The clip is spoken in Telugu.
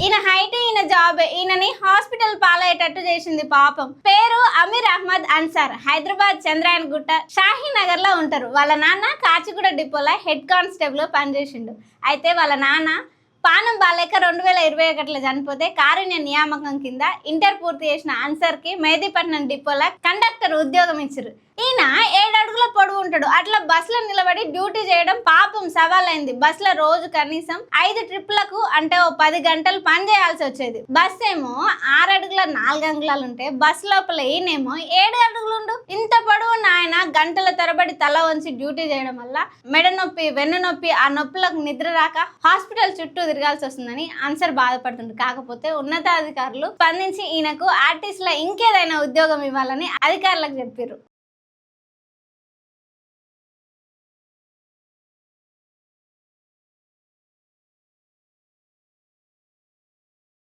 ఈయన హైట్ ఈయన జాబ్ ఈయనని హాస్పిటల్ పాలయ్యేటట్టు చేసింది పాపం. పేరు అమీర్ అహ్మద్ అన్సార్. హైదరాబాద్ చంద్రాయన్ గుట్ట షాహీనగర్ లో ఉంటారు. వాళ్ళ నాన్న కాచిగూడ డిపోలో హెడ్ కానిస్టేబుల్ పనిచేసిండు. అయితే వాళ్ళ నాన్న పానం బాలేక 2021లో చనిపోతే కారుణ్య నియామకం కింద ఇంటర్ పూర్తి చేసిన అన్సర్కి మెహదీపట్నం డిపోలో కండక్టర్ ఉద్యోగం ఇచ్చారు. ఈయన 7 అడుగుల పొడవు ఉంటాడు. అట్లా బస్సులో నిలబడి డ్యూటీ చేయడం పాపం సవాలైంది. బస్సులో రోజు కనీసం 5 ట్రిప్లకు అంటే 10 గంటలు పని చేయాల్సి వచ్చేది. బస్ ఏమో 6 అడుగుల 4 అంగుళాలు ఉంటే బస్ లోపల ఈయనేమో 7 అడుగులుండు. ఇంత పొడవు ఆయన గంటల తరబడి తల వంచి డ్యూటీ చేయడం వల్ల మెడ నొప్పి, వెన్ను నొప్పి, ఆ నొప్పులకు నిద్ర రాక హాస్పిటల్ చుట్టూ తిరగాల్సి వస్తుందని అన్సర్ బాధపడుతుంది. కాకపోతే ఉన్నతాధికారులు స్పందించి ఈయనకు ఆర్టిస్ట్ లో ఇంకేదైనా ఉద్యోగం ఇవ్వాలని అధికారులకు చెప్పారు.